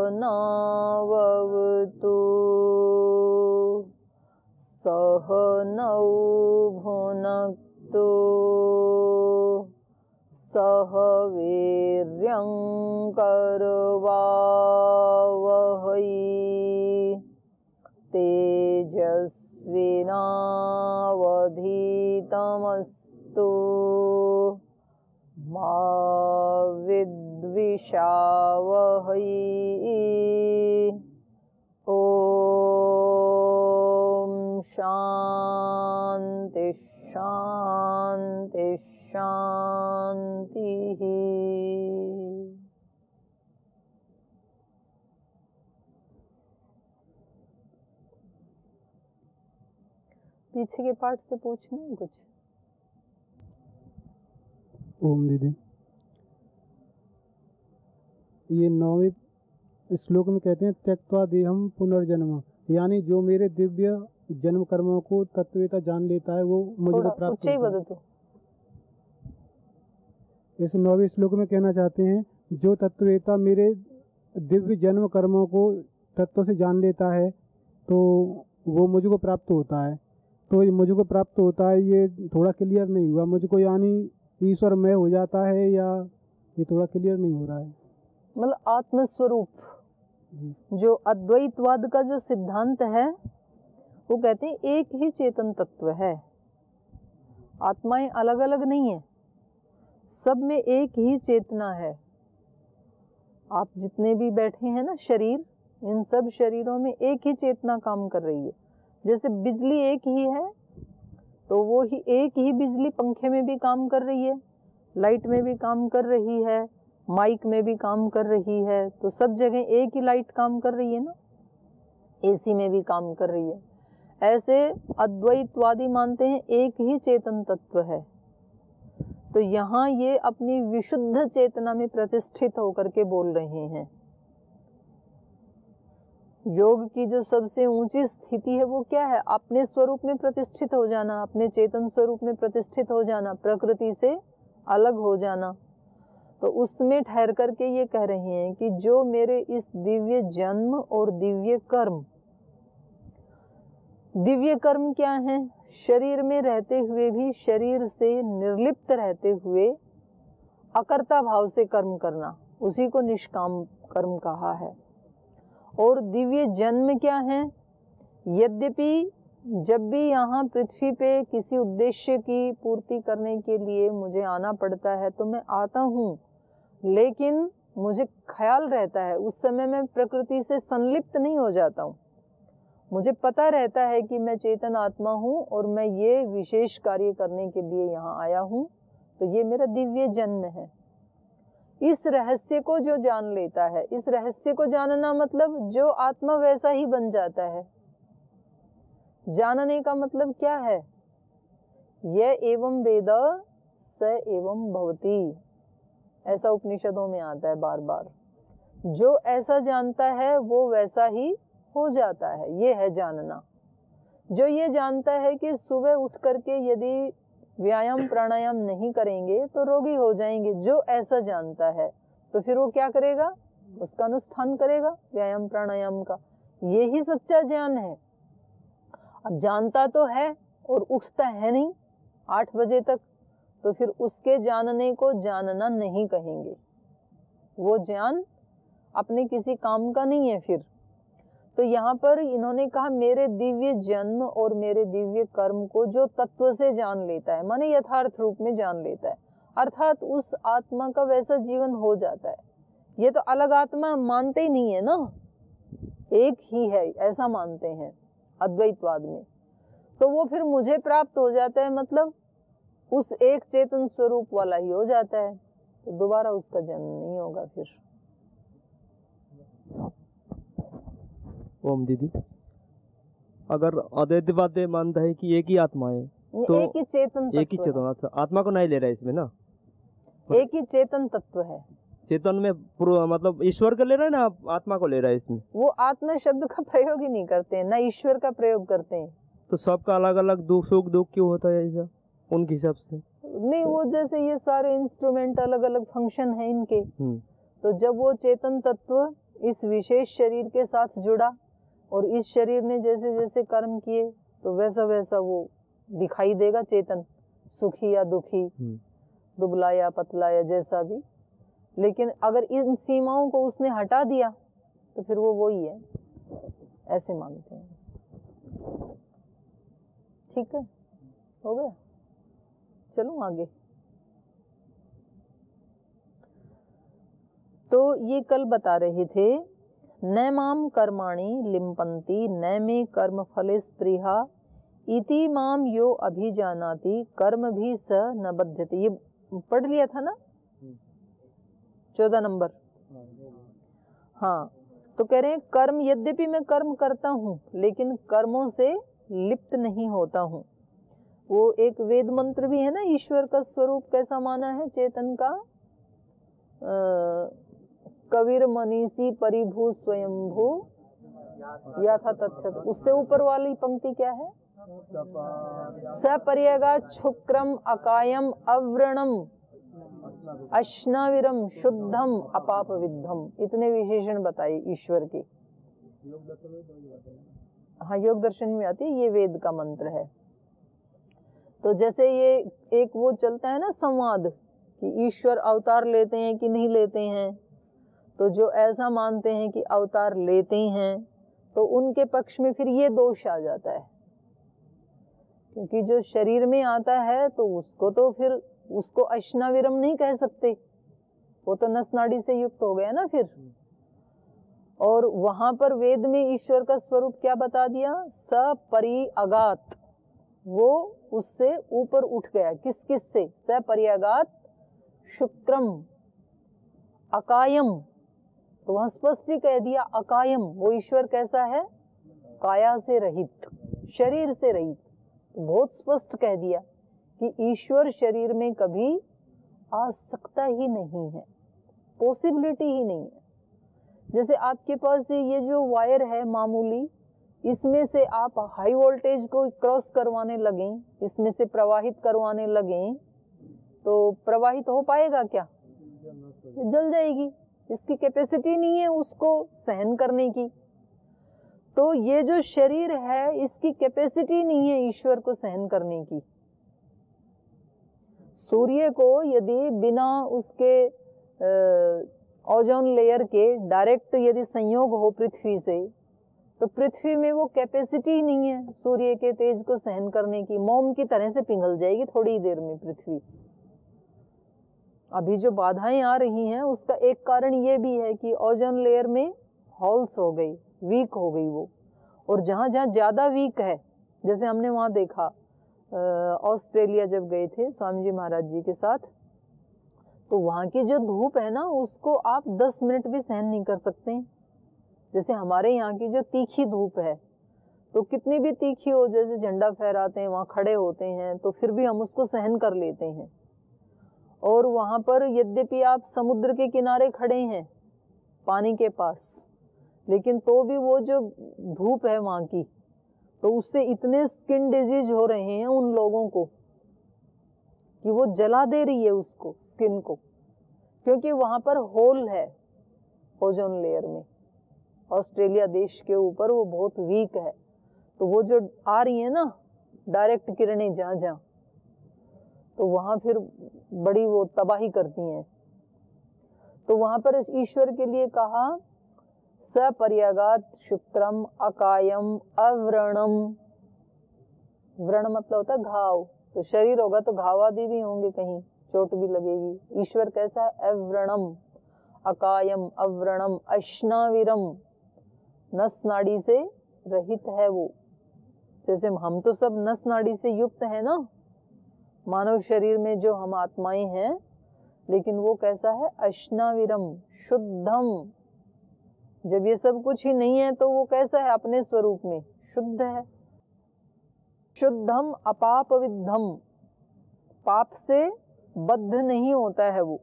सहनाववतु सहनौ भुनक्तु सह वीर्यं करवावहै तेजस्विनावधीतमस्तु मा विद्विषावहै। ओम शांति शांति शांति। पीछे के पार्ट से पूछना है कुछ? ओम दीदी, ये 9वें श्लोक में कहते हैं त्यक्त्वा देहम पुनर्जन्म, यानी जो मेरे दिव्य जन्म कर्मों को तत्वता जान लेता है वो मुझे प्राप्त होता है। इस 9वें श्लोक में कहना चाहते हैं जो तत्वता मेरे दिव्य जन्म कर्मों को तत्व से जान लेता है तो वो मुझको प्राप्त होता है। तो ये मुझको प्राप्त होता है, ये थोड़ा क्लियर नहीं हुआ मुझको, यानी ईश्वर में हो जाता है या ये थोड़ा क्लियर नहीं हो रहा है। मतलब आत्मस्वरूप, जो अद्वैतवाद का जो सिद्धांत है वो कहते हैं एक ही चेतन तत्व है, आत्माएं अलग अलग नहीं है, सब में एक ही चेतना है। आप जितने भी बैठे हैं ना शरीर, इन सब शरीरों में एक ही चेतना काम कर रही है। जैसे बिजली एक ही है तो वो ही एक ही बिजली पंखे में भी काम कर रही है, लाइट में भी काम कर रही है, माइक में भी काम कर रही है, तो सब जगह एक ही लाइट काम कर रही है ना, एसी में भी काम कर रही है। ऐसे अद्वैतवादी मानते हैं एक ही चेतन तत्व है। तो यहाँ ये अपनी विशुद्ध चेतना में प्रतिष्ठित होकर के बोल रहे हैं। योग की जो सबसे ऊंची स्थिति है वो क्या है? अपने स्वरूप में प्रतिष्ठित हो जाना, अपने चेतन स्वरूप में प्रतिष्ठित हो जाना, प्रकृति से अलग हो जाना। तो उसमें ठहर करके ये कह रहे हैं कि जो मेरे इस दिव्य जन्म और दिव्य कर्म क्या है? शरीर में रहते हुए भी शरीर से निर्लिप्त रहते हुए अकर्ता भाव से कर्म करना, उसी को निष्काम कर्म कहा है। और दिव्य जन्म क्या है? यद्यपि जब भी यहाँ पृथ्वी पे किसी उद्देश्य की पूर्ति करने के लिए मुझे आना पड़ता है तो मैं आता हूँ, लेकिन मुझे ख्याल रहता है, उस समय मैं प्रकृति से संलिप्त नहीं हो जाता हूँ। मुझे पता रहता है कि मैं चेतन आत्मा हूँ और मैं ये विशेष कार्य करने के लिए यहाँ आया हूँ, तो ये मेरा दिव्य जन्म है। इस रहस्य को जो जान लेता है, इस रहस्य को जानना मतलब जो आत्मा वैसा ही बन जाता है। जानने का मतलब क्या है? यह एवं वेद स एवं भवति, ऐसा उपनिषदों में आता है बार बार। जो ऐसा जानता है वो वैसा ही हो जाता है, ये है जानना। जो ये जानता है कि सुबह उठ करके यदि व्यायाम प्राणायाम नहीं करेंगे तो रोगी हो जाएंगे, जो ऐसा जानता है तो फिर वो क्या करेगा? उसका अनुष्ठान करेगा व्यायाम प्राणायाम का। यही सच्चा ज्ञान है। अब जानता तो है और उठता है नहीं 8 बजे तक, तो फिर उसके जानने को जानना नहीं कहेंगे। वो ज्ञान अपने किसी काम का नहीं है फिर। तो यहाँ पर इन्होंने कहा मेरे दिव्य जन्म और मेरे दिव्य कर्म को जो तत्व से जान लेता है, माने यथार्थ रूप में जान लेता है, अर्थात उस आत्मा का वैसा जीवन हो जाता है। ये तो अलग आत्मा मानते ही नहीं है ना, एक ही है ऐसा मानते हैं अद्वैतवाद में। तो वो फिर मुझे प्राप्त हो जाता है, मतलब उस एक चेतन स्वरूप वाला ही हो जाता है, तो दोबारा उसका जन्म नहीं होगा फिर। ओम दीदी, अगर अद्वैतवाद मानता है कि एक ही आत्मा है तो एक ही चेतन तत्व, एक ही चेतन, अच्छा आत्मा को नहीं ले रहा है इसमें ना, एक ही चेतन तत्व है। चेतन में मतलब ईश्वर को ले रहा है ना, आत्मा को ले रहा है इसमें? वो आत्मा शब्द का प्रयोग ही नहीं करते हैं, ना ईश्वर का प्रयोग करते हैं। तो सबका अलग अलग दुख सुख दुख क्यों होता है ऐसा उनके हिसाब से? नहीं, वो जैसे ये सारे इंस्ट्रूमेंट अलग अलग फंक्शन है इनके, तो जब वो चेतन तत्व इस विशेष शरीर के साथ जुड़ा और इस शरीर ने जैसे जैसे कर्म किए तो वैसा वैसा वो दिखाई देगा चेतन, सुखी या दुखी, दुबला या पतला या जैसा भी। लेकिन अगर इन सीमाओं को उसने हटा दिया तो फिर वो वही है, ऐसे मानते हैं। ठीक है, हो गया। चलो आगे। तो ये कल बता रहे थे, न माम कर्माणि लिम्पन्ति न मे कर्म फले स्पृहा इति माम यो अभिजानाति कर्म भी स न बध्यते। ये पढ़ लिया था ना 14 नंबर। हाँ, तो कह रहे हैं कर्म, यद्यपि मैं कर्म करता हूँ लेकिन कर्मों से लिप्त नहीं होता हूँ। वो एक वेद मंत्र भी है ना, ईश्वर का स्वरूप कैसा माना है चेतन का, कबीर मनीषी परिभू स्वयंभू यथा तथ्य। उससे ऊपर वाली पंक्ति क्या है, सपर्यगा शुक्रम अकायम अव्रणम अश्नाविरम शुद्धम अपाप विद्धम। इतने विशेषण बताए ईश्वर के। हाँ, योग दर्शन में आती है, ये वेद का मंत्र है। तो जैसे ये एक वो चलता है ना संवाद कि ईश्वर अवतार लेते हैं कि नहीं लेते हैं, तो जो ऐसा मानते हैं कि अवतार लेते हैं तो उनके पक्ष में फिर ये दोष आ जाता है, क्योंकि जो शरीर में आता है तो उसको तो फिर उसको अश्नाविरम नहीं कह सकते, वो तो नस नाड़ी से युक्त हो गया ना फिर। और वहां पर वेद में ईश्वर का स्वरूप क्या बता दिया, सपरिअगात, वो उससे ऊपर उठ गया। किस किस से, सपरिअगात शुक्रम अकायम, तो वहां स्पष्ट ही कह दिया अकायम, वो ईश्वर कैसा है, काया से रहित, शरीर से रहित। बहुत स्पष्ट कह दिया कि ईश्वर शरीर में कभी आ सकता ही नहीं है, पॉसिबिलिटी ही नहीं है। जैसे आपके पास ये जो वायर है मामूली, इसमें से आप हाई वोल्टेज को क्रॉस करवाने लगें, इसमें से प्रवाहित करवाने लगें, तो प्रवाहित हो पाएगा क्या, जल जाएगी। इसकी कैपेसिटी नहीं है उसको सहन करने की। तो ये जो शरीर है इसकी कैपेसिटी नहीं है ईश्वर को सहन करने की। सूर्य को यदि बिना उसके ओजोन लेयर के डायरेक्ट यदि संयोग हो पृथ्वी से, तो पृथ्वी में वो कैपेसिटी नहीं है सूर्य के तेज को सहन करने की। मोम की तरह से पिघल जाएगी थोड़ी देर में पृथ्वी। अभी जो बाधाएं आ रही हैं उसका एक कारण ये भी है कि ओजोन लेयर में होल्स हो गई, वीक हो गई वो। और जहां जहां ज्यादा वीक है, जैसे हमने वहां देखा ऑस्ट्रेलिया जब गए थे स्वामी जी महाराज जी के साथ, तो वहां की जो धूप है ना उसको आप 10 मिनट भी सहन नहीं कर सकते। जैसे हमारे यहाँ की जो तीखी धूप है, तो कितनी भी तीखी हो, जैसे झंडा फहराते हैं वहां खड़े होते हैं तो फिर भी हम उसको सहन कर लेते हैं। और वहां पर यद्यपि आप समुद्र के किनारे खड़े हैं पानी के पास, लेकिन तो भी वो जो धूप है वहां की, तो उससे इतने स्किन डिजीज हो रहे हैं उन लोगों को कि वो जला दे रही है उसको, स्किन को, क्योंकि वहां पर होल है ओजोन लेयर में। ऑस्ट्रेलिया देश के ऊपर वो बहुत वीक है, तो वो जो आ रही है ना डायरेक्ट किरणें जहां जहां, तो वहां फिर बड़ी वो तबाही करती हैं। तो वहां पर ईश्वर के लिए कहा सपर्यगात शुक्रम अकायम अव्रणम। व्रण मतलब होता है घाव, तो शरीर होगा तो घाव आदि भी होंगे, कहीं चोट भी लगेगी। ईश्वर कैसा है, अव्रणम अकायम अव्रणम अश्नाविरम, नस नाड़ी से रहित है वो। जैसे हम तो सब नस नाड़ी से युक्त है ना मानव शरीर में जो हम आत्माएं हैं, लेकिन वो कैसा है, अश्नाविरम शुद्धम। जब ये सब कुछ ही नहीं है तो वो कैसा है, अपने स्वरूप में शुद्ध है। शुद्धम अपाप विद्धम, पाप से बद्ध नहीं होता है वो,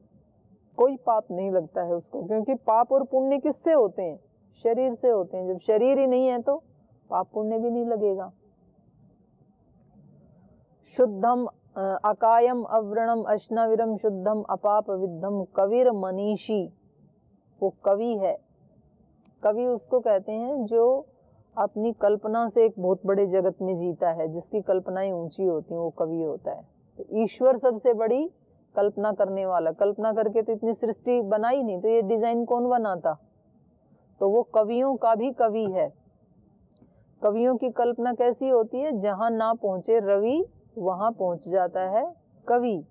कोई पाप नहीं लगता है उसको, क्योंकि पाप और पुण्य किससे होते हैं, शरीर से होते हैं। जब शरीर ही नहीं है तो पाप पुण्य भी नहीं लगेगा। शुद्धम अकायम अव्रणम अश्नाविरम शुद्धम अपाप विद्धम कविर मनीषी, वो कवि है, कवि उसको कहते हैं जो अपनी कल्पना से एक बहुत बड़े जगत में जीता है, जिसकी कल्पनाएं ऊंची होती हैं, वो कवि होता है। तो ईश्वर सबसे बड़ी कल्पना करने वाला, कल्पना करके तो इतनी सृष्टि बनाई नहीं, तो ये डिजाइन कौन बनाता? तो वो कवियों का भी कवि है। कवियों की कल्पना कैसी होती है? जहां ना पहुंचे रवि वहां पहुंच जाता है कवि।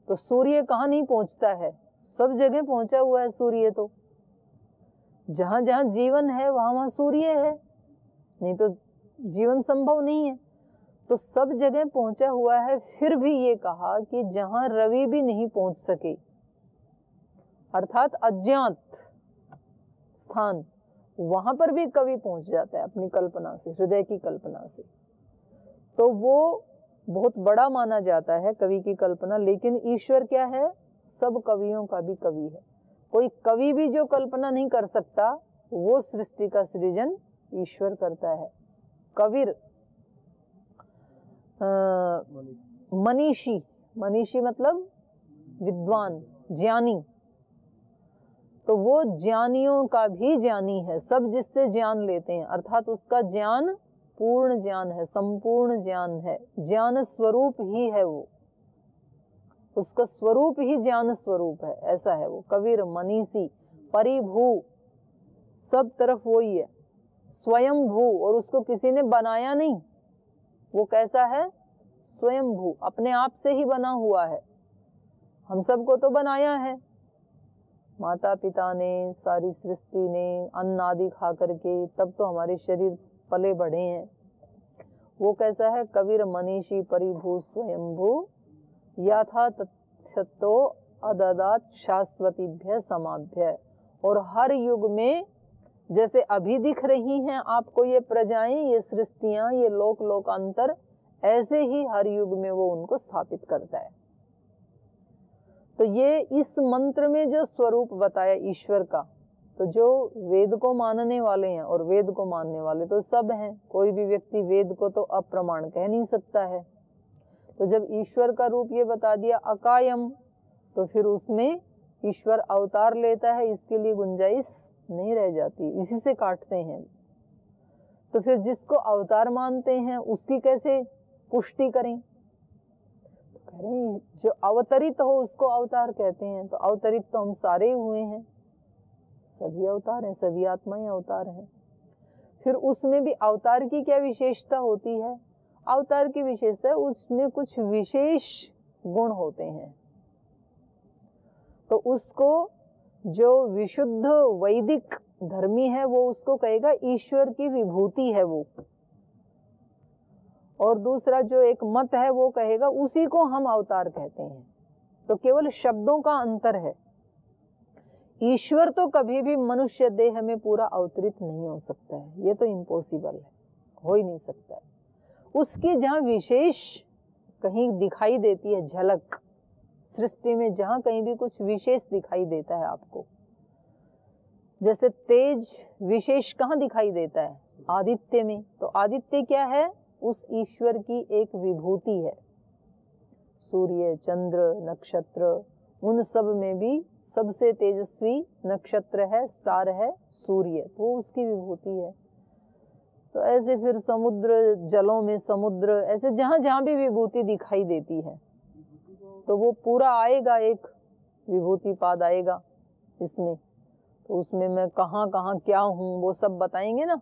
तो सूर्य कहाँ नहीं पहुंचता है? सब जगह पहुंचा हुआ है सूर्य। तो जहां जहां जीवन है वहां वहां सूर्य है, नहीं तो जीवन संभव नहीं है। तो सब जगह पहुंचा हुआ है। फिर भी ये कहा कि जहां रवि भी नहीं पहुंच सके, अर्थात अज्ञात स्थान, वहां पर भी कवि पहुंच जाता है अपनी कल्पना से, हृदय की कल्पना से। तो वो बहुत बड़ा माना जाता है कवि की कल्पना। लेकिन ईश्वर क्या है? सब कवियों का भी कवि है। कोई कवि भी जो कल्पना नहीं कर सकता, वो सृष्टि का सृजन ईश्वर करता है। कविर मनीषी, मनीषी मतलब विद्वान, ज्ञानी। तो वो ज्ञानियों का भी ज्ञानी है, सब जिससे ज्ञान लेते हैं, अर्थात उसका ज्ञान पूर्ण ज्ञान है, संपूर्ण ज्ञान है, ज्ञान स्वरूप ही है वो, उसका स्वरूप ही ज्ञान स्वरूप है, ऐसा है वो। कविर मनीषी परिभू, सब तरफ वो ही है, स्वयंभू, और उसको किसी ने बनाया नहीं। वो कैसा है? स्वयंभू, अपने आप से ही बना हुआ है। हम सबको तो बनाया है माता पिता ने, सारी सृष्टि ने, अन्न आदि खा करके, तब तो हमारे शरीर पले बढ़े हैं। वो कैसा है? कविर मनीषी परिभू स्वयंभू, यथा तथ्यतो अददात शाश्वतीभ्य समाभ्य। और हर युग में जैसे अभी दिख रही हैं आपको ये प्रजाएं, ये सृष्टियां, ये लोक लोकांतर, ऐसे ही हर युग में वो उनको स्थापित करता है। तो ये इस मंत्र में जो स्वरूप बताया ईश्वर का, तो जो वेद को मानने वाले हैं, और वेद को मानने वाले तो सब हैं, कोई भी व्यक्ति वेद को तो अप्रमाण कह नहीं सकता है। तो जब ईश्वर का रूप ये बता दिया अकायम, तो फिर उसमें ईश्वर अवतार लेता है, इसके लिए गुंजाइश नहीं रह जाती, इसी से काटते हैं। तो फिर जिसको अवतार मानते हैं उसकी कैसे पुष्टि करें? तो कह रहे हैं जो अवतरित हो उसको अवतार कहते हैं। तो अवतरित तो हम सारे ही हुए हैं, सभी अवतार हैं, सभी आत्माएं अवतार हैं। फिर उसमें भी अवतार की क्या विशेषता होती है? अवतार की विशेषता है उसमें कुछ विशेष गुण होते हैं। तो उसको जो विशुद्ध वैदिक धर्मी है वो उसको कहेगा ईश्वर की विभूति है वो, और दूसरा जो एक मत है वो कहेगा उसी को हम अवतार कहते हैं। तो केवल शब्दों का अंतर है। ईश्वर तो कभी भी मनुष्य देह में पूरा अवतरित नहीं हो सकता है, ये तो इम्पॉसिबल है, हो ही नहीं सकता है। उसकी जहाँ विशेष कहीं दिखाई देती है झलक, सृष्टि में जहां कहीं भी कुछ विशेष दिखाई देता है आपको, जैसे तेज विशेष कहाँ दिखाई देता है? आदित्य में। तो आदित्य क्या है? उस ईश्वर की एक विभूति है। सूर्य, चंद्र, नक्षत्र, उन सब में भी सबसे तेजस्वी नक्षत्र है, स्टार है सूर्य, तो उसकी विभूति है। तो ऐसे फिर समुद्र, जलों में समुद्र, ऐसे जहां जहां भी विभूति दिखाई देती है तो वो पूरा आएगा, एक विभूति पाद आएगा इसमें। तो उसमें मैं कहाँ कहाँ क्या हूँ वो सब बताएंगे ना।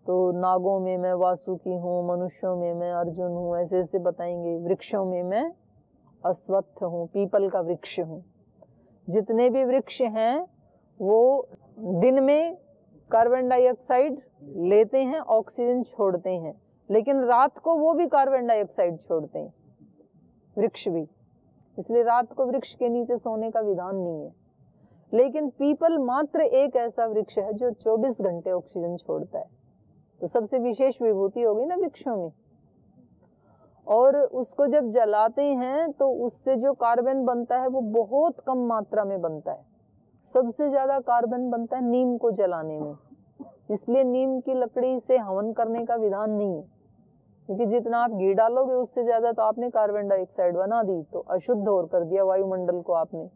तो नागों में मैं वासुकी हूँ, मनुष्यों में मैं अर्जुन हूँ, ऐसे ऐसे बताएंगे। वृक्षों में मैं अश्वत्थ हूँ, पीपल का वृक्ष हूँ। जितने भी वृक्ष हैं वो दिन में कार्बन डाइऑक्साइड लेते हैं, ऑक्सीजन छोड़ते हैं, लेकिन रात को वो भी कार्बन डाइऑक्साइड छोड़ते हैं, वृक्ष भी। इसलिए रात को वृक्ष के नीचे सोने का विधान नहीं है। लेकिन पीपल मात्र एक ऐसा वृक्ष है जो 24 घंटे ऑक्सीजन छोड़ता है। तो सबसे विशेष विभूति होगी ना वृक्षों में। और उसको जब जलाते हैं तो उससे जो कार्बन बनता है वो बहुत कम मात्रा में बनता है। सबसे ज्यादा कार्बन बनता है नीम को जलाने में। इसलिए नीम की लकड़ी से हवन करने का विधान नहीं है, क्योंकि जितना आप घी डालोगे उससे ज्यादा तो आपने कार्बन डाइऑक्साइड बना दी, तो अशुद्ध और कर दिया वायुमंडल को आपने।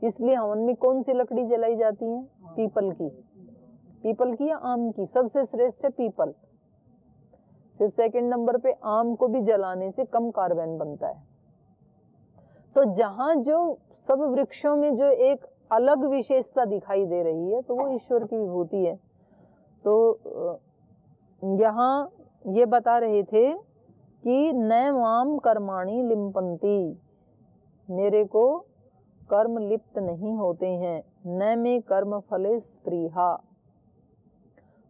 इसलिए हवन में कौन सी लकड़ी जलाई जाती है? पीपल की। पीपल की या आम की? सबसे श्रेष्ठ है पीपल। फिर सेकंड नंबर पे आम को भी जलाने से कम कार्बन बनता है। तो जहां जो सब वृक्षों में जो एक अलग विशेषता दिखाई दे रही है तो वो ईश्वर की विभूति है। तो यहाँ ये बता रहे थे कि न माम कर्माणि लिम्पन्ति, मेरे को कर्म लिप्त नहीं होते हैं, न में कर्म फले स्पृहा,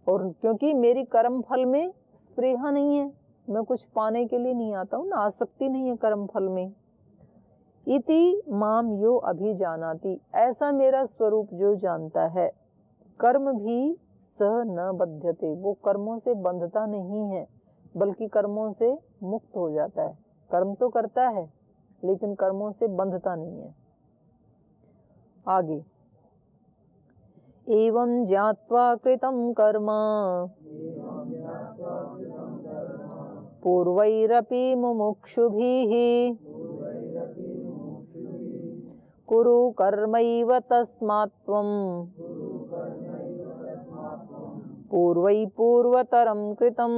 और क्योंकि मेरी कर्म फल में स्पृहा नहीं है, मैं कुछ पाने के लिए नहीं आता हूँ ना, आसक्ति नहीं है कर्म फल में। इति माम यो अभिजानाति, ऐसा मेरा स्वरूप जो जानता है। कर्म भी सह न बध्यते, वो कर्मों से बंधता नहीं है बल्कि कर्मों से मुक्त हो जाता है। कर्म तो करता है लेकिन कर्मों से बंधता नहीं है। आगे, एवं ज्ञात्वा कृतं कर्म पूर्वैरपि मुमुक्षुभिः कुरु कर्मैव तस्मात् त्वं पूर्वै पूर्वतरं कृतं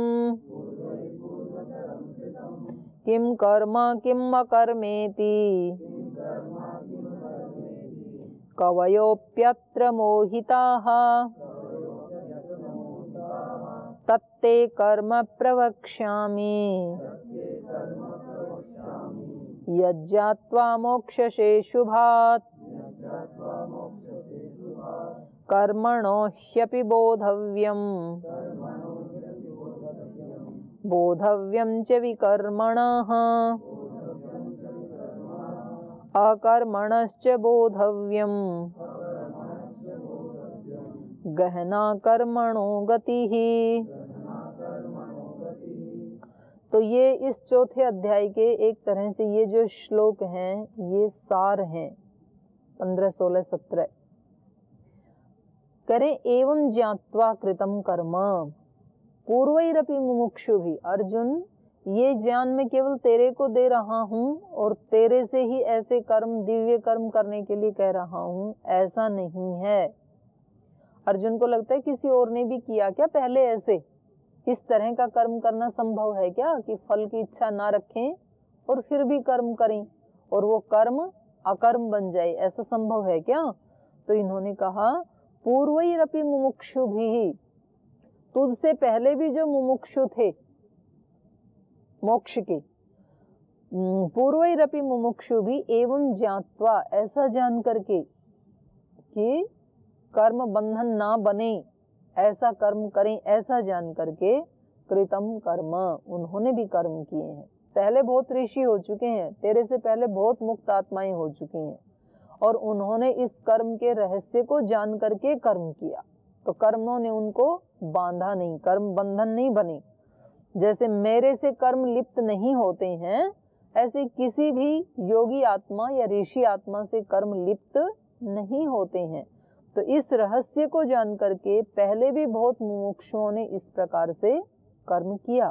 किं कर्म किम् अकर्मेति कवयोऽप्यत्र मोहिताः तत्ते कर्म प्रवक्ष्यामि यज्ञात्वा मोक्षसे शुभात् कर्मणो ह्यपि बोधव्यं च विकर्मणः अकर्मणश्च बोधव्यम् गहना कर्मणो गतिः। तो ये इस चौथे अध्याय के एक तरह से ये जो श्लोक हैं ये सार हैं 15, 16, 17। करें एवं ज्ञात्वा कृतं कर्म पूर्वैरपि मुमुक्षुभिः, अर्जुन ये ज्ञान मैं केवल तेरे को दे रहा हूँ और तेरे से ही ऐसे कर्म, दिव्य कर्म करने के लिए कह रहा हूँ, ऐसा नहीं है। अर्जुन को लगता है किसी और ने भी किया क्या पहले ऐसे, इस तरह का कर्म करना संभव है क्या कि फल की इच्छा ना रखें और फिर भी कर्म करें और वो कर्म अकर्म बन जाए, ऐसा संभव है क्या? तो इन्होंने कहा पूर्वैरपि मुमुक्षुभिः, तुझसे पहले भी जो मुमुक्षु थे मोक्ष के, पूर्वैरपि मुमुक्षुभिः एवं ज्ञात्वा, ऐसा जान करके कि कर्म बंधन ना बने, ऐसा कर्म करें, ऐसा जान करके कृतं कर्म, उन्होंने भी कर्म किए हैं। पहले बहुत ऋषि हो चुके हैं, तेरे से पहले बहुत मुक्त आत्माएं हो चुकी हैं और उन्होंने इस कर्म के रहस्य को जान करके कर्म किया, तो कर्मों ने उनको बांधा नहीं, कर्म बंधन नहीं बने। जैसे मेरे से कर्म लिप्त नहीं होते हैं, ऐसे किसी भी योगी आत्मा या ऋषि आत्मा से कर्म लिप्त नहीं होते हैं। तो इस रहस्य को जान करके पहले भी बहुत मुमुक्षुओं ने इस प्रकार से कर्म किया,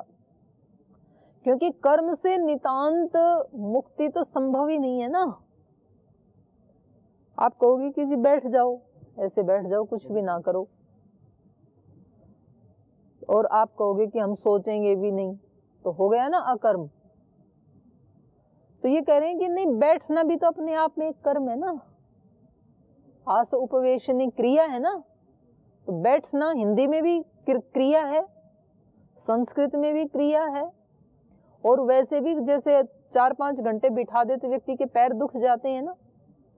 क्योंकि कर्म से नितांत मुक्ति तो संभव ही नहीं है ना। आप कहोगे कि जी बैठ जाओ, ऐसे बैठ जाओ, कुछ भी ना करो, और आप कहोगे कि हम सोचेंगे भी नहीं, तो हो गया ना अकर्म। तो ये कह रहे हैं कि नहीं, बैठना भी तो अपने आप में एक कर्म है ना, आस उपवेशनी क्रिया है ना। तो बैठना हिंदी में भी क्रिया है, संस्कृत में भी क्रिया है, और वैसे भी जैसे 4-5 घंटे बिठा देते व्यक्ति के पैर दुख जाते हैं ना,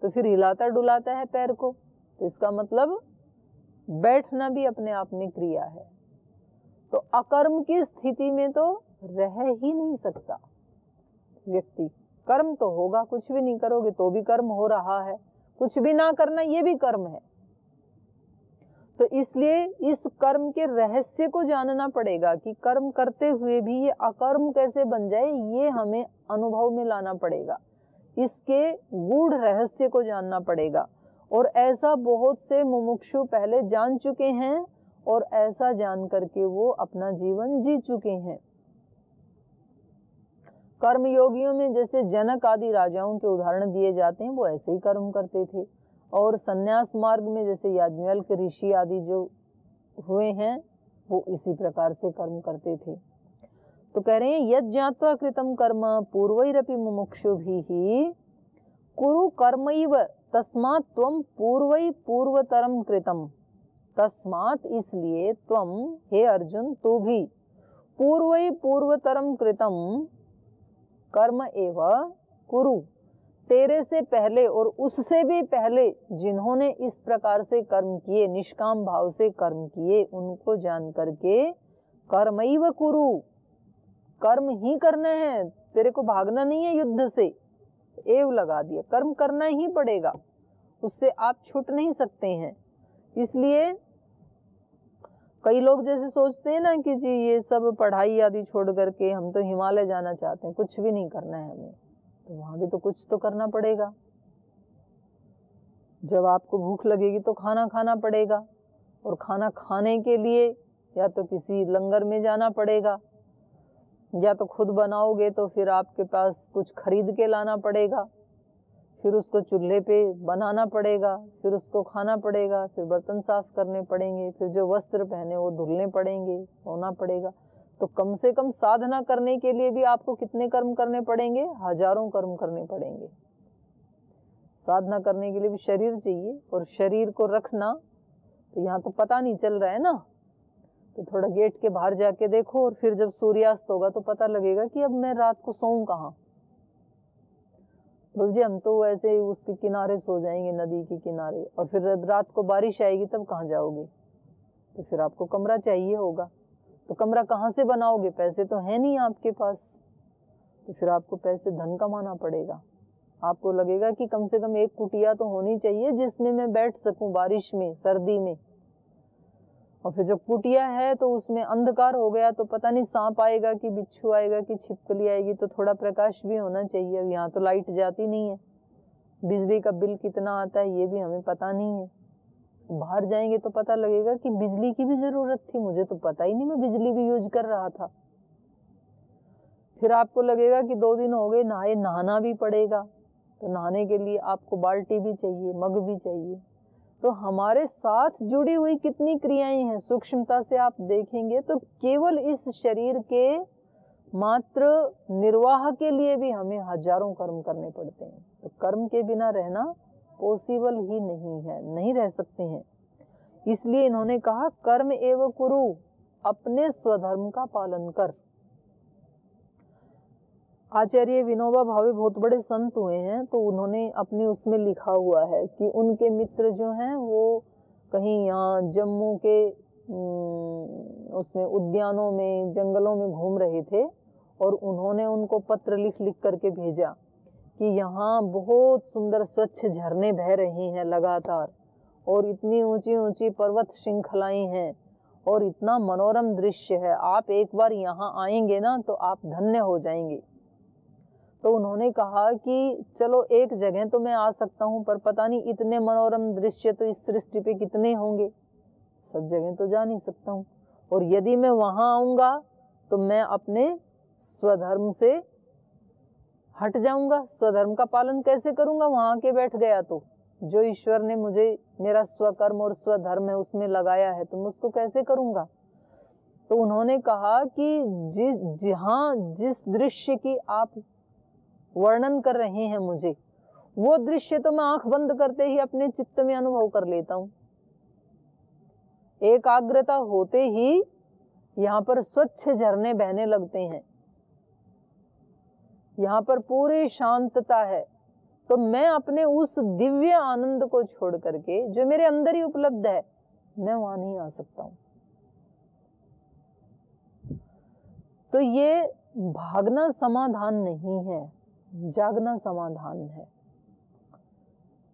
तो फिर हिलाता डुलाता है पैर को, तो इसका मतलब बैठना भी अपने आप में क्रिया है। तो अकर्म की स्थिति में तो रह ही नहीं सकता व्यक्ति, कर्म तो होगा, कुछ भी नहीं करोगे तो भी कर्म हो रहा है, कुछ भी ना करना ये भी कर्म है। तो इसलिए इस कर्म के रहस्य को जानना पड़ेगा कि कर्म करते हुए भी ये अकर्म कैसे बन जाए, ये हमें अनुभव में लाना पड़ेगा, इसके गूढ़ रहस्य को जानना पड़ेगा। और ऐसा बहुत से मुमुक्षु पहले जान चुके हैं और ऐसा जान करके वो अपना जीवन जी चुके हैं। कर्म योगियों में जैसे जनक आदि राजाओं के उदाहरण दिए जाते हैं, वो ऐसे ही कर्म करते थे। और संन्यास मार्ग में जैसे याज्ञवल्क्य ऋषि आदि जो हुए हैं वो इसी प्रकार से कर्म करते थे। तो कह रहे हैं यद ज्ञात्वा कृतम कर्म पूर्वैरपि मुमुक्षुभिः कुरु कर्मैव तस्मात् त्वं पूर्वै पूर्वतरम कृतम। तस्मात् इसलिए त्वं हे अर्जुन तू भी पूर्वै पूर्वतरम कृतम कर्म एव कुरु, तेरे से पहले और उससे भी पहले जिन्होंने इस प्रकार से कर्म किए, निष्काम भाव से कर्म किए, उनको जान करके कर्मैव कुरु, कर्म ही करना है, तेरे को भागना नहीं है युद्ध से। एव लगा दिया, कर्म करना ही पड़ेगा, उससे आप छूट नहीं सकते हैं। इसलिए कई लोग जैसे सोचते हैं ना कि जी ये सब पढ़ाई आदि छोड़ करके हम तो हिमालय जाना चाहते हैं, कुछ भी नहीं करना है हमें, तो वहां भी तो कुछ तो करना पड़ेगा। जब आपको भूख लगेगी तो खाना खाना पड़ेगा, और खाना खाने के लिए या तो किसी लंगर में जाना पड़ेगा, या तो खुद बनाओगे तो फिर आपके पास कुछ खरीद के लाना पड़ेगा, फिर उसको चूल्हे पे बनाना पड़ेगा, फिर उसको खाना पड़ेगा, फिर बर्तन साफ करने पड़ेंगे, फिर जो वस्त्र पहने वो धुलने पड़ेंगे, सोना पड़ेगा। तो कम से कम साधना करने के लिए भी आपको कितने कर्म करने पड़ेंगे? हजारों कर्म करने पड़ेंगे। साधना करने के लिए भी शरीर चाहिए, और शरीर को रखना तो यहाँ तो पता नहीं चल रहा है ना, तो थोड़ा गेट के बाहर जाके देखो, और फिर जब सूर्यास्त होगा तो पता लगेगा कि अब मैं रात को सोऊं कहाँ। बोल जी हम तो वैसे ही उसके किनारे सो जाएंगे, नदी के किनारे, और फिर रात को बारिश आएगी तब कहाँ जाओगे? तो फिर आपको कमरा चाहिए होगा, तो कमरा कहाँ से बनाओगे? पैसे तो है नहीं आपके पास, तो फिर आपको पैसे धन कमाना पड़ेगा। आपको लगेगा कि कम से कम एक कुटिया तो होनी चाहिए जिसमें मैं बैठ सकूं बारिश में, सर्दी में। और फिर जब कुटिया है तो उसमें अंधकार हो गया तो पता नहीं सांप आएगा कि बिच्छू आएगा कि छिपकली आएगी, तो थोड़ा प्रकाश भी होना चाहिए। अब यहाँ तो लाइट जाती नहीं है, बिजली का बिल कितना आता है ये भी हमें पता नहीं है। बाहर जाएंगे तो पता लगेगा कि बिजली की भी जरूरत थी, मुझे तो पता ही नहीं, मैं बिजली भी यूज कर रहा था। फिर आपको लगेगा कि 2 दिन हो गए नहाए, नहाना भी पड़ेगा, तो नहाने के लिए आपको बाल्टी भी चाहिए, मग भी चाहिए। तो हमारे साथ जुड़ी हुई कितनी क्रियाएं हैं, सूक्ष्मता से आप देखेंगे तो केवल इस शरीर के मात्र निर्वाह के लिए भी हमें हजारों कर्म करने पड़ते हैं। तो कर्म के बिना रहना पॉसिबल ही नहीं है, नहीं रह सकते हैं। इसलिए इन्होंने कहा कर्म एव कुरु, अपने स्वधर्म का पालन कर। आचार्य विनोबा भावे बहुत बड़े संत हुए हैं, तो उन्होंने अपने उसमें लिखा हुआ है कि उनके मित्र जो हैं वो कहीं यहाँ जम्मू के उसमें उद्यानों में, जंगलों में घूम रहे थे, और उन्होंने उनको पत्र लिख लिख करके भेजा कि यहाँ बहुत सुंदर स्वच्छ झरने बह रहे हैं लगातार, और इतनी ऊंची ऊंची पर्वत श्रृंखलाएं हैं, और इतना मनोरम दृश्य है, आप एक बार यहाँ आएंगे ना तो आप धन्य हो जाएंगे। तो उन्होंने कहा कि चलो एक जगह तो मैं आ सकता हूँ, पर पता नहीं इतने मनोरम दृश्य तो इस सृष्टि पे कितने होंगे, सब जगह तो जा नहीं सकता हूँ। और यदि मैं वहां आऊंगा तो मैं अपने स्वधर्म से हट जाऊंगा, स्वधर्म का पालन कैसे करूंगा? वहां के बैठ गया तो जो ईश्वर ने मुझे मेरा स्वकर्म और स्वधर्म है उसमें लगाया है, तो मैं उसको कैसे करूंगा? तो उन्होंने कहा कि जिस दृश्य की आप वर्णन कर रहे हैं मुझे, वो दृश्य तो मैं आंख बंद करते ही अपने चित्त में अनुभव कर लेता हूं। एकाग्रता होते ही यहाँ पर स्वच्छ झरने बहने लगते हैं, यहाँ पर पूरी शांतता है। तो मैं अपने उस दिव्य आनंद को छोड़ करके जो मेरे अंदर ही उपलब्ध है, मैं वहां नहीं आ सकता हूं। तो ये भागना समाधान नहीं है, जागना समाधान है।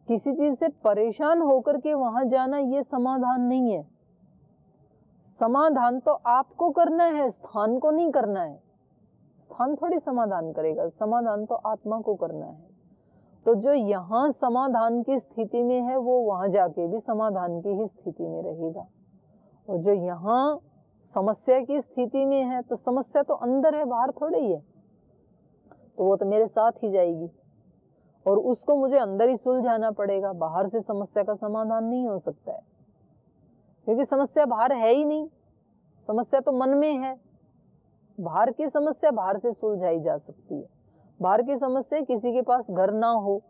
किसी चीज से परेशान होकर के वहां जाना ये समाधान नहीं है। समाधान तो आपको करना है, स्थान को नहीं करना है। स्थान थोड़ी समाधान करेगा, समाधान तो आत्मा को करना है। तो जो यहाँ समाधान की स्थिति में है वो वहां जाके भी समाधान की ही स्थिति में रहेगा, और जो यहाँ समस्या की स्थिति में है तो समस्या तो अंदर है, बाहर थोड़े ही है, तो वो तो मेरे साथ ही जाएगी, और उसको मुझे अंदर ही सुलझाना पड़ेगा। बाहर से समस्या का समाधान नहीं हो सकता है। क्योंकि समस्या बाहर है ही नहीं, समस्या तो मन में है। बाहर की समस्या बाहर से सुलझाई जा सकती है। बाहर की समस्या, किसी के पास घर ना हो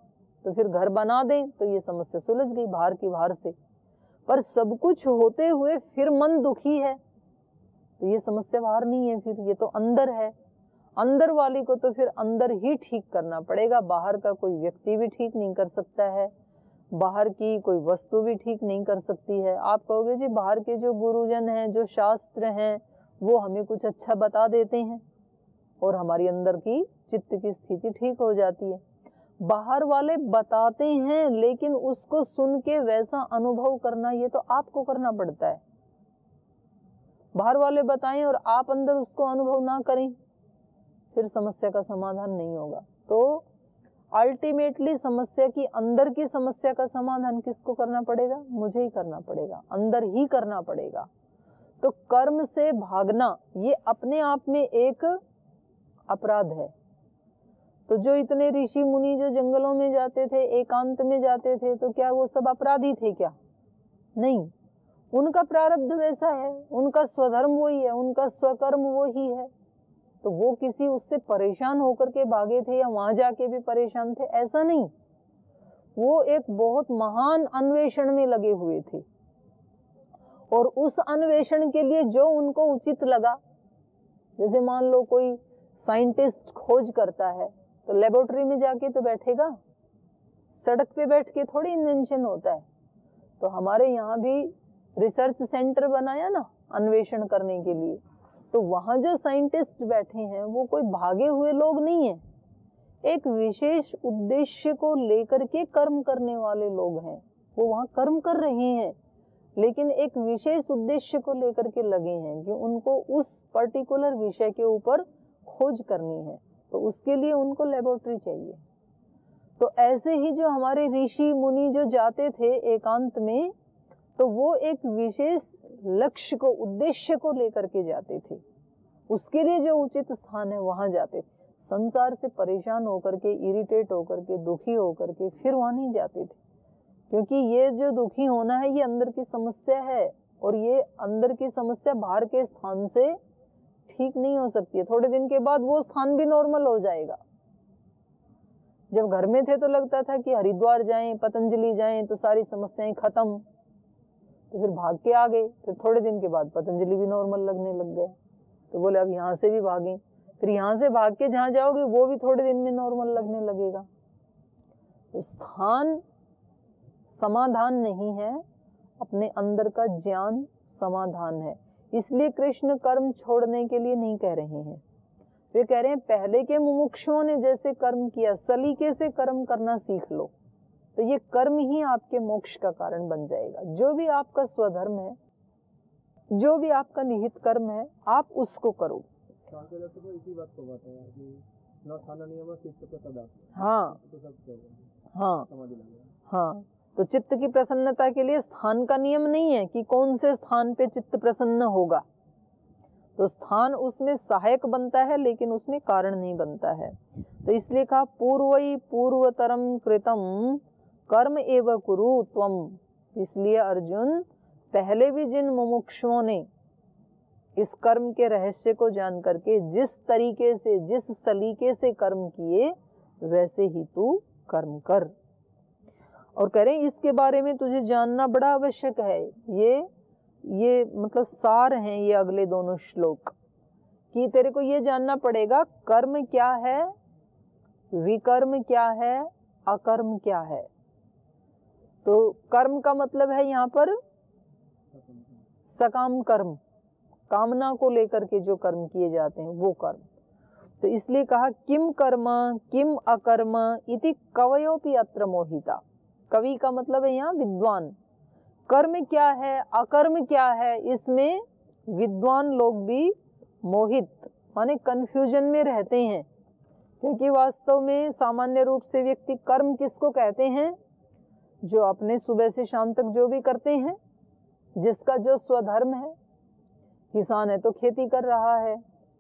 तो फिर घर बना दें तो ये समस्या सुलझ गई बाहर की बाहर से। पर सब कुछ होते हुए फिर मन दुखी है तो ये समस्या बाहर नहीं है, फिर ये तो अंदर है। अंदर वाली को तो फिर अंदर ही ठीक करना पड़ेगा। बाहर का कोई व्यक्ति भी ठीक नहीं कर सकता है, बाहर की कोई वस्तु भी ठीक नहीं कर सकती है। आप कहोगे जी बाहर के जो गुरुजन हैं, जो शास्त्र हैं, वो हमें कुछ अच्छा बता देते हैं और हमारी अंदर की चित्त की स्थिति ठीक हो जाती है। बाहर वाले बताते हैं लेकिन उसको सुन के वैसा अनुभव करना ये तो आपको करना पड़ता है। बाहर वाले बताएं और आप अंदर उसको अनुभव ना करें, फिर समस्या का समाधान नहीं होगा। तो अल्टीमेटली समस्या की अंदर की समस्या का समाधान किसको करना पड़ेगा? मुझे ही करना पड़ेगा, अंदर ही करना पड़ेगा। तो कर्म से भागना ये अपने आप में एक अपराध है। तो जो इतने ऋषि मुनि जो जंगलों में जाते थे, एकांत में जाते थे, तो क्या वो सब अपराधी थे क्या? नहीं, उनका प्रारब्ध वैसा है, उनका स्वधर्म वही है, उनका स्वकर्म वही है। तो वो किसी उससे परेशान होकर के भागे थे या वहां जाके भी परेशान थे, ऐसा नहीं। वो एक बहुत महान अन्वेषण में लगे हुए थे और उस अन्वेषण के लिए जो उनको उचित लगा, जैसे मान लो कोई साइंटिस्ट खोज करता है तो लेबोरेटरी में जाके तो बैठेगा, सड़क पे बैठ के थोड़ी इन्वेंशन होता है। तो हमारे यहाँ भी रिसर्च सेंटर बनाया ना अन्वेषण करने के लिए, तो वहाँ जो साइंटिस्ट बैठे हैं वो कोई भागे हुए लोग नहीं है, एक विशेष उद्देश्य को लेकर के कर्म करने वाले लोग हैं। वो वहाँ कर्म कर रहे हैं लेकिन एक विशेष उद्देश्य को लेकर के लगे हैं कि उनको उस पर्टिकुलर विषय के ऊपर खोज करनी है, तो उसके लिए उनको लेबोरेटरी चाहिए। तो ऐसे ही जो हमारे ऋषि मुनि जो जाते थे एकांत में, तो वो एक विशेष लक्ष्य को, उद्देश्य को लेकर के जाते थे, उसके लिए जो उचित स्थान है वहां जाते थे। संसार से परेशान होकर के, इरिटेट होकर के, दुखी होकर के फिर वहां नहीं जाते थे, क्योंकि ये जो दुखी होना है ये अंदर की समस्या है और ये अंदर की समस्या बाहर के स्थान से ठीक नहीं हो सकती है। थोड़े दिन के बाद वो स्थान भी नॉर्मल हो जाएगा। जब घर में थे तो लगता था कि हरिद्वार जाएं, पतंजलि जाएं तो सारी समस्याएं खत्म, तो फिर भाग के आ गए। फिर थोड़े दिन के बाद पतंजलि भी नॉर्मल लगने लग गए, तो बोले अब यहाँ से भी भागें। फिर यहाँ से भाग के जहाँ जाओगे वो भी थोड़े दिन में नॉर्मल लगने लगेगा। तो स्थान समाधान नहीं है, अपने अंदर का ज्ञान समाधान है। इसलिए कृष्ण कर्म छोड़ने के लिए नहीं कह रहे हैं, वे कह रहे हैं पहले के मुमुक्षुओं ने जैसे कर्म किया, सलीके से कर्म करना सीख लो, तो ये कर्म ही आपके मोक्ष का कारण बन जाएगा। जो भी आपका स्वधर्म है, जो भी आपका निहित कर्म है, आप उसको करो। इसी बात को बताया कि न स्थान नियम चित्त प्रसन्नता। हाँ हाँ हाँ, तो चित्त की प्रसन्नता के लिए स्थान का नियम नहीं है कि कौन से स्थान पे चित्त प्रसन्न होगा। तो स्थान उसमें सहायक बनता है लेकिन उसमें कारण नहीं बनता है। तो इसलिए कहा पूर्वई पूर्वतरम कृतम कर्म एव कुरु त्वम। इसलिए अर्जुन, पहले भी जिन मुमुक्षुओं ने इस कर्म के रहस्य को जान करके जिस तरीके से, जिस सलीके से कर्म किए, वैसे ही तू कर्म कर। और कह रहे इसके बारे में तुझे जानना बड़ा आवश्यक है। ये मतलब सार हैं ये अगले दोनों श्लोक, कि तेरे को ये जानना पड़ेगा कर्म क्या है, विकर्म क्या है, अकर्म क्या है। तो कर्म का मतलब है यहाँ पर सकाम कर्म, कामना को लेकर के जो कर्म किए जाते हैं वो कर्म। तो इसलिए कहा किम कर्म किम अकर्म इति कवयोपि अत्र मोहिता। कवि का मतलब है यहाँ विद्वान। कर्म क्या है, अकर्म क्या है, इसमें विद्वान लोग भी मोहित माने कंफ्यूजन में रहते हैं। क्योंकि वास्तव में सामान्य रूप से व्यक्ति कर्म किसको कहते हैं? जो अपने सुबह से शाम तक जो भी करते हैं, जिसका जो स्वधर्म है। किसान है तो खेती कर रहा है,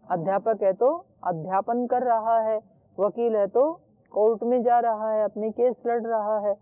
अध्यापक है तो अध्यापन कर रहा है, वकील है तो कोर्ट में जा रहा है, अपने केस लड़ रहा है।